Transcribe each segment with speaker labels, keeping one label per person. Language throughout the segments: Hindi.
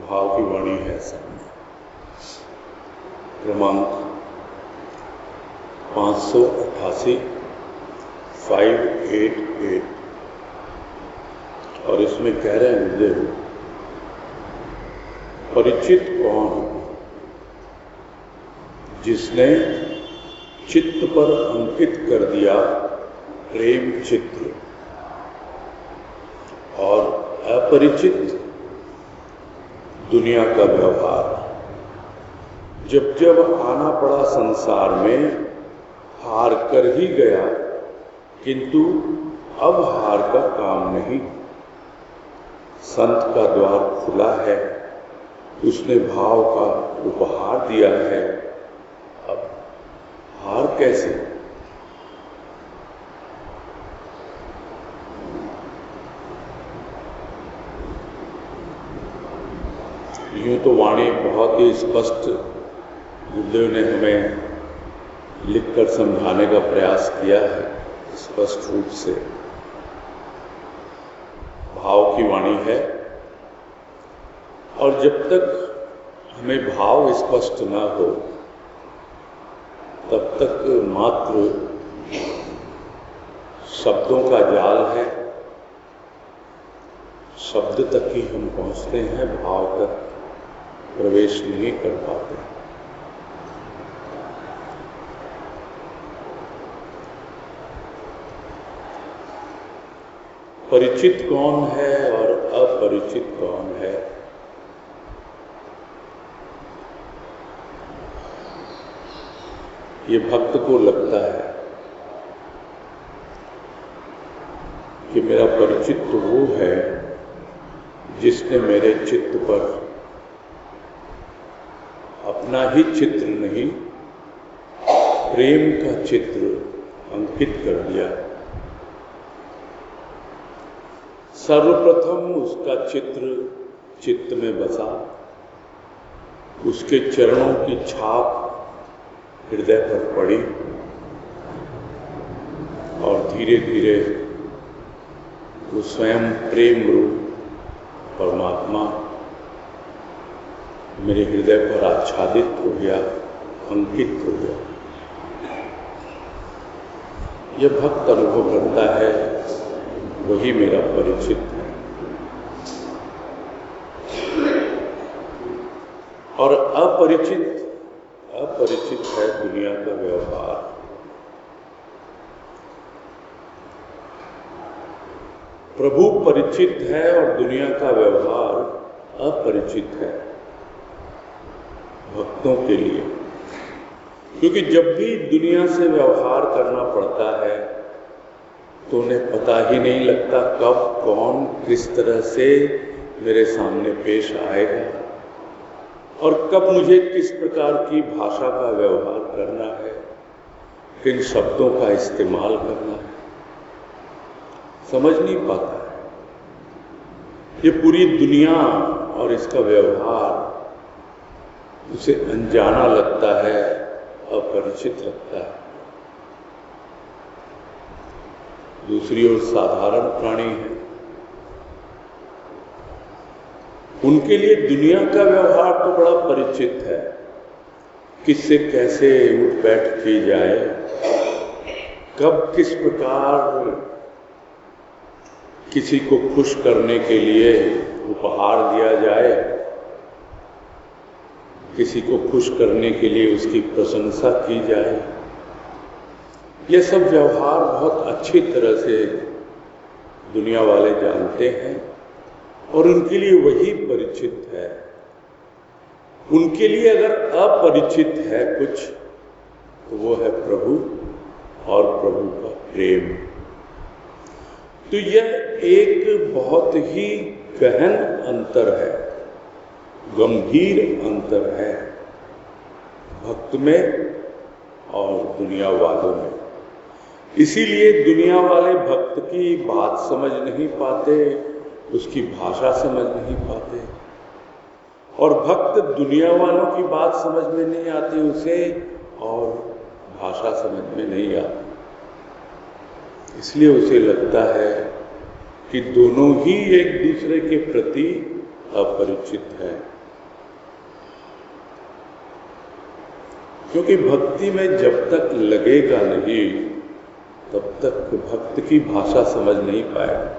Speaker 1: भाव की वाणी है सामने। क्रमांक 588 588 और इसमें कह रहे हैं गुरुदेव, परिचित कौन जिसने चित्त पर अंकित कर दिया प्रेम चित्र, और अपरिचित दुनिया का व्यवहार। जब जब आना पड़ा संसार में हार कर ही गया, किंतु अब हार का काम नहीं। संत का द्वार खुला है, उसने भाव का उपहार दिया है, अब हार कैसे? यूं तो वाणी बहुत ही स्पष्ट गुरुदेव ने हमें लिखकर समझाने का प्रयास किया है, स्पष्ट रूप से। भाव की वाणी है, और जब तक हमें भाव स्पष्ट ना हो तब तक मात्र शब्दों का जाल है। शब्द तक ही हम पहुंचते हैं, भाव तक प्रवेश नहीं कर पाते। परिचित कौन है और अपरिचित कौन है? ये भक्त को लगता है कि मेरा परिचित तो वो है जिसने मेरे चित्त पर अपना ही चित्र नहीं, प्रेम का चित्र अंकित कर दिया। सर्वप्रथम उसका चित्र चित्त में बसा, उसके चरणों की छाप हृदय पर पड़ी, और धीरे धीरे वो स्वयं प्रेम रूप परमात्मा मेरे हृदय पर आच्छादित हो गया, अंकित हो गया। यह भक्त अनुभव करता है, वही मेरा परिचित है। और अपरिचित है दुनिया का व्यवहार। प्रभु परिचित है और दुनिया का व्यवहार अपरिचित है भक्तों के लिए। क्योंकि जब भी दुनिया से व्यवहार करना पड़ता है तो उन्हें पता ही नहीं लगता कब कौन किस तरह से मेरे सामने पेश आएगा, और कब मुझे किस प्रकार की भाषा का व्यवहार करना है, किन शब्दों का इस्तेमाल करना है, समझ नहीं पाता है। ये पूरी दुनिया और इसका व्यवहार उसे अनजाना लगता है, अपरिचित लगता है। दूसरी ओर साधारण प्राणी है, उनके लिए दुनिया का व्यवहार तो बड़ा परिचित है। किससे कैसे उठ बैठ की जाए, कब किस प्रकार किसी को खुश करने के लिए उपहार दिया जाए, किसी को खुश करने के लिए उसकी प्रशंसा की जाए। यह सब व्यवहार बहुत अच्छी तरह से दुनिया वाले जानते हैं, और उनके लिए वही परिचित है। उनके लिए अगर अपरिचित है कुछ, तो वो है प्रभु और प्रभु का प्रेम। तो यह एक बहुत ही गहन अंतर है, गंभीर अंतर है भक्त में और दुनिया वालों में। इसीलिए दुनिया वाले भक्त की बात समझ नहीं पाते, उसकी भाषा समझ नहीं पाते, और भक्त दुनिया वालों की बात समझ में नहीं आती उसे, और भाषा समझ में नहीं आती। इसलिए उसे लगता है कि दोनों ही एक दूसरे के प्रति अपरिचित हैं। क्योंकि भक्ति में जब तक लगेगा नहीं तब तक भक्त की भाषा समझ नहीं पाएगा।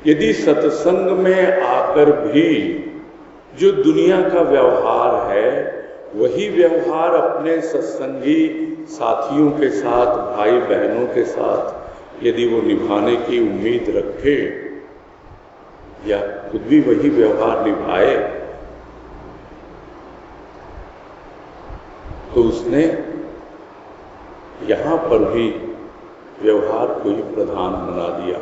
Speaker 1: यदि सत्संग में आकर भी जो दुनिया का व्यवहार है वही व्यवहार अपने सत्संगी साथियों के साथ, भाई बहनों के साथ यदि वो निभाने की उम्मीद रखे या खुद भी वही व्यवहार निभाए तो उसने यहां पर भी व्यवहार को ही प्रधान बना दिया।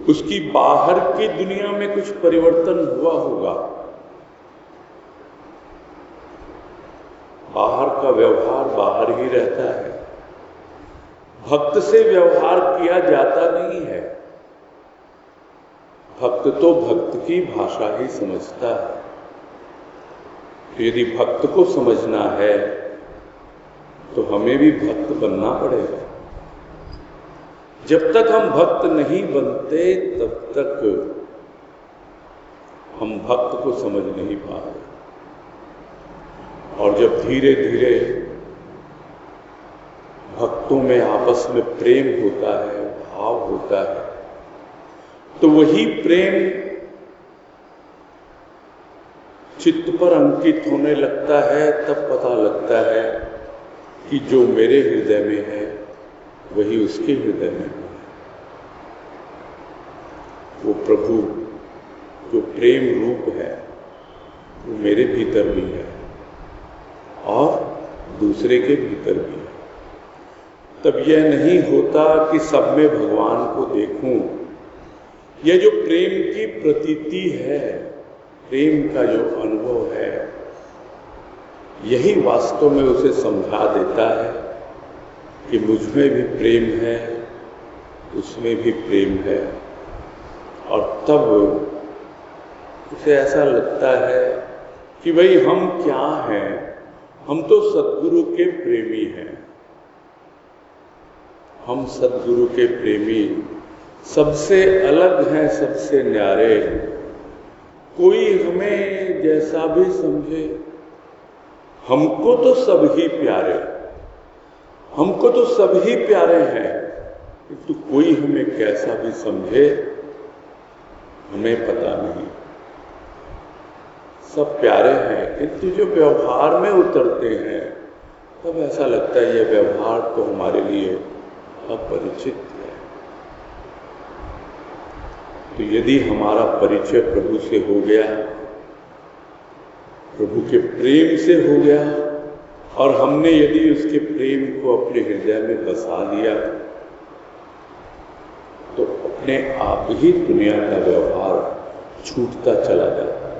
Speaker 1: उसकी बाहर की दुनिया में कुछ परिवर्तन हुआ होगा, बाहर का व्यवहार बाहर ही रहता है। भक्त से व्यवहार किया जाता नहीं है। भक्त तो भक्त की भाषा ही समझता है। तो यदि भक्त को समझना है तो हमें भी भक्त बनना पड़ेगा। जब तक हम भक्त नहीं बनते तब तक हम भक्त को समझ नहीं पाते। और जब धीरे धीरे भक्तों में आपस में प्रेम होता है, भाव होता है, तो वही प्रेम चित्त पर अंकित होने लगता है। तब पता लगता है कि जो मेरे हृदय में है वही उसके हृदय में है। वो प्रभु जो प्रेम रूप है वो मेरे भीतर भी है और दूसरे के भीतर भी है। तब यह नहीं होता कि सब में भगवान को देखूं। यह जो प्रेम की प्रतीति है, प्रेम का जो अनुभव है, यही वास्तव में उसे समझा देता है कि मुझ में भी प्रेम है, उसमें भी प्रेम है। और तब उसे ऐसा लगता है कि भाई हम क्या हैं, हम तो सद्गुरु के प्रेमी हैं। हम सद्गुरु के प्रेमी सबसे अलग हैं, सबसे न्यारे। कोई हमें जैसा भी समझे, हमको तो सब ही प्यारे, हमको तो सब ही प्यारे हैं। किंतु कोई हमें कैसा भी समझे हमें पता नहीं। सब प्यारे हैं, किंतु जो व्यवहार में उतरते हैं तब ऐसा लगता है यह व्यवहार तो हमारे लिए अपरिचित है। तो यदि हमारा परिचय प्रभु से हो गया, प्रभु के प्रेम से हो गया, और हमने यदि उसके प्रेम को अपने हृदय में बसा लिया, तो अपने आप ही दुनिया का व्यवहार छूटता चला जाता है।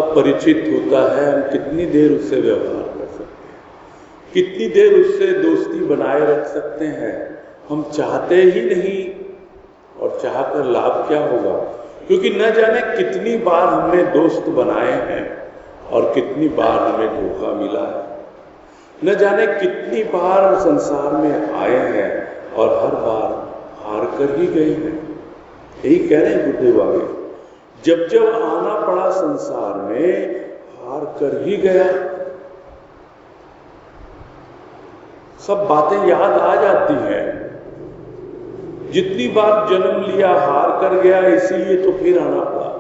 Speaker 1: अपरिचित होता है, हम कितनी देर उससे व्यवहार कर सकते हैं, कितनी देर उससे दोस्ती बनाए रख सकते हैं। हम चाहते ही नहीं, और चाहकर लाभ क्या होगा? क्योंकि न जाने कितनी बार हमने दोस्त बनाए हैं और कितनी बार हमें धोखा मिला है। न जाने कितनी बार संसार में आए हैं और हर बार हार कर ही गए हैं। यही कह रहे हैं गुरुदेव आगे, जब जब आना पड़ा संसार में हार कर ही गया। सब बातें याद आ जाती हैं। जितनी बार जन्म लिया हार कर गया, इसीलिए तो फिर आना पड़ा।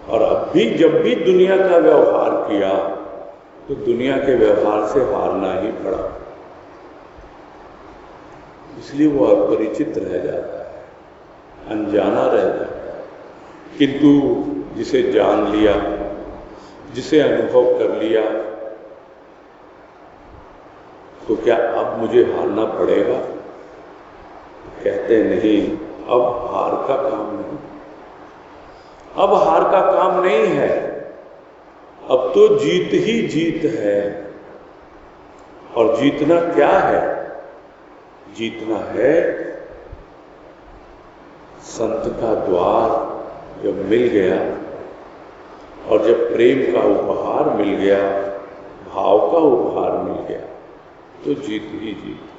Speaker 1: और अब भी जब भी दुनिया का व्यवहार किया तो दुनिया के व्यवहार से हारना ही पड़ा। इसलिए वो अपरिचित रह जाता है, अनजाना रह जाता है। किंतु जिसे जान लिया, जिसे अनुभव कर लिया, तो क्या अब मुझे हारना पड़ेगा? कहते नहीं, अब हार का काम नहीं, अब हार का काम नहीं है, अब तो जीत ही जीत है। और जीतना क्या है? जीतना है संत का द्वार जब मिल गया, और जब प्रेम का उपहार मिल गया, भाव का उपहार मिल गया, तो जीत ही जीत।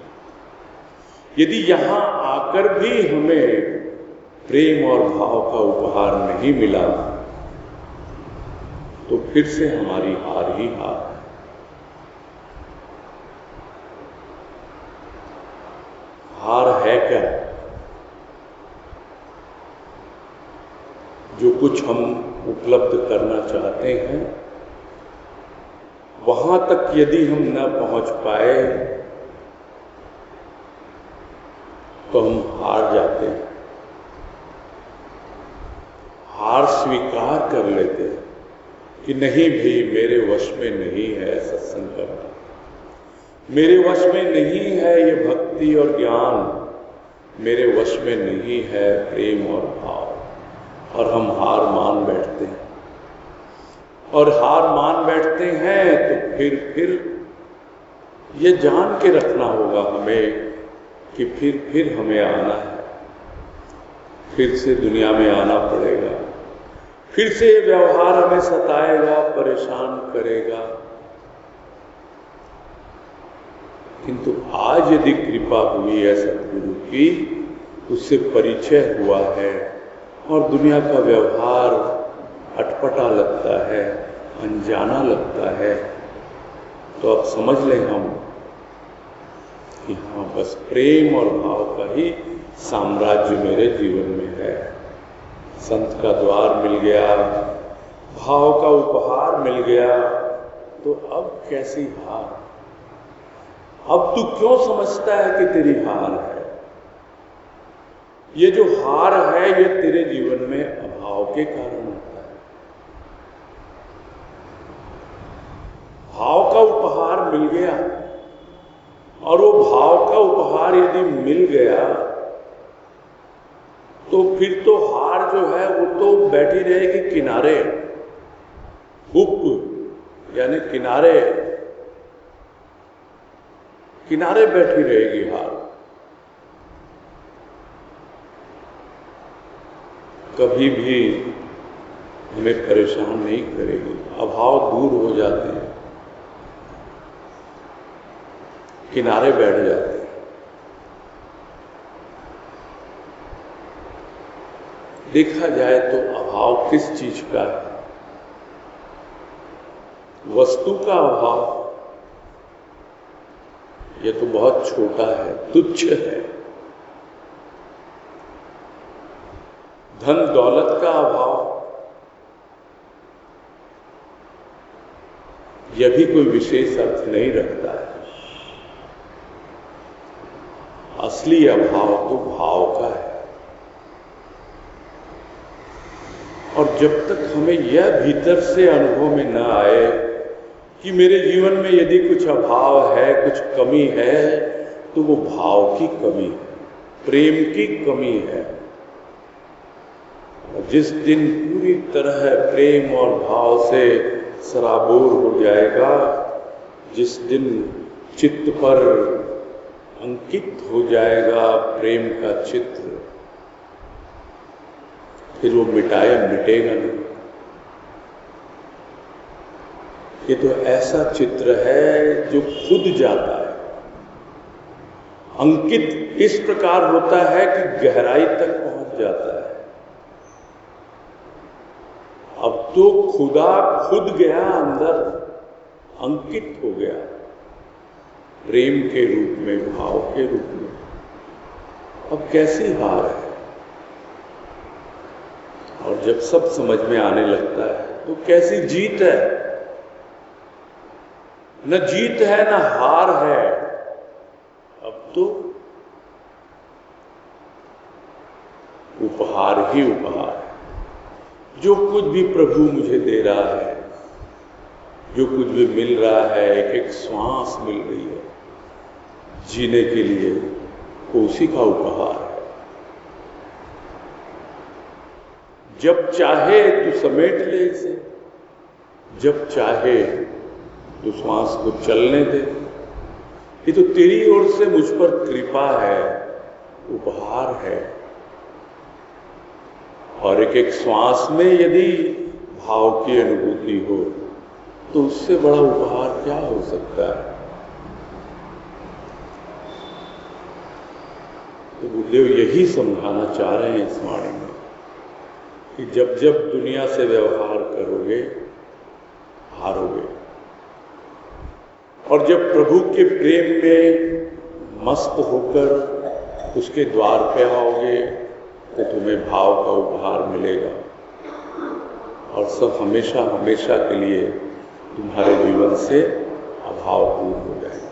Speaker 1: यदि यहां आकर भी हमें प्रेम और भाव का उपहार नहीं मिला तो फिर से हमारी हार ही हार है। हार है क्या? जो कुछ हम उपलब्ध करना चाहते हैं वहां तक यदि हम न पहुंच पाए तो हम हार जाते हैं। हार स्वीकार कर लेते हैं कि नहीं भी मेरे वश में नहीं है सत्संग करना, मेरे वश में नहीं है ये भक्ति और ज्ञान, मेरे वश में नहीं है प्रेम और भाव, और हम हार मान बैठते हैं। और हार मान बैठते हैं तो फिर ये जान के रखना होगा हमें कि फिर हमें आना है, फिर से दुनिया में आना पड़ेगा, फिर से ये व्यवहार हमें सताएगा, परेशान करेगा। किंतु आज यदि कृपा हुई है सद्गुरु की, उससे परिचय हुआ है और दुनिया का व्यवहार अटपटा लगता है, अनजाना लगता है, तो अब समझ लें हम कि हाँ, बस प्रेम और भाव का ही साम्राज्य मेरे जीवन में है। संत का द्वार मिल गया, भाव का उपहार मिल गया, तो अब कैसी हार? अब तू क्यों समझता है कि तेरी हार है? ये जो हार है ये तेरे जीवन में अभाव के कारण होता है। भाव का उपहार मिल गया, और वो भाव का उपहार यदि मिल गया तो फिर तो हार जो है वो तो बैठी रहेगी किनारे, हुक यानी किनारे किनारे बैठी रहेगी हार। कभी भी हमें परेशान नहीं करेगी, अभाव दूर हो जाते हैं, किनारे बैठ जाते हैं। देखा जाए तो अभाव किस चीज का है? वस्तु का अभाव ये तो बहुत छोटा है, तुच्छ है। धन दौलत का अभाव यह भी कोई विशेष अर्थ नहीं रखता है। असली अभाव तो भाव का है। और जब तक हमें यह भीतर से अनुभव में न आए कि मेरे जीवन में यदि कुछ अभाव है, कुछ कमी है, तो वो भाव की कमी है, प्रेम की कमी है। जिस दिन पूरी तरह प्रेम और भाव से सराबोर हो जाएगा, जिस दिन चित्त पर अंकित हो जाएगा प्रेम का चित्र, फिर वो मिटेगा नहीं। ये तो ऐसा चित्र है जो खुद जाता है। अंकित इस प्रकार होता है कि गहराई तक पहुंच जाता है। अब तो खुदा खुद गया अंदर, अंकित हो गया प्रेम के रूप में, भाव के रूप में। अब कैसी हार है? और जब सब समझ में आने लगता है तो कैसी जीत है? न जीत है न हार है, अब तो उपहार ही उपहार है। जो कुछ भी प्रभु मुझे दे रहा है, जो कुछ भी मिल रहा है, एक एक श्वास मिल रही है जीने के लिए, वो उसी का उपहार है। जब चाहे तू समेट ले इसे, जब चाहे तू श्वास को चलने दे। ये तो तेरी ओर से मुझ पर कृपा है, उपहार है। और एक एक श्वास में यदि भाव की अनुभूति हो तो उससे बड़ा उपहार क्या हो सकता है? तो गुरुदेव यही समझाना चाह रहे हैं इस वाणी में कि जब जब दुनिया से व्यवहार करोगे हारोगे, और जब प्रभु के प्रेम में मस्त होकर उसके द्वार पे आओगे तो तुम्हें भाव का उपहार मिलेगा और सब हमेशा हमेशा के लिए तुम्हारे जीवन से अभाव दूर हो जाएगा।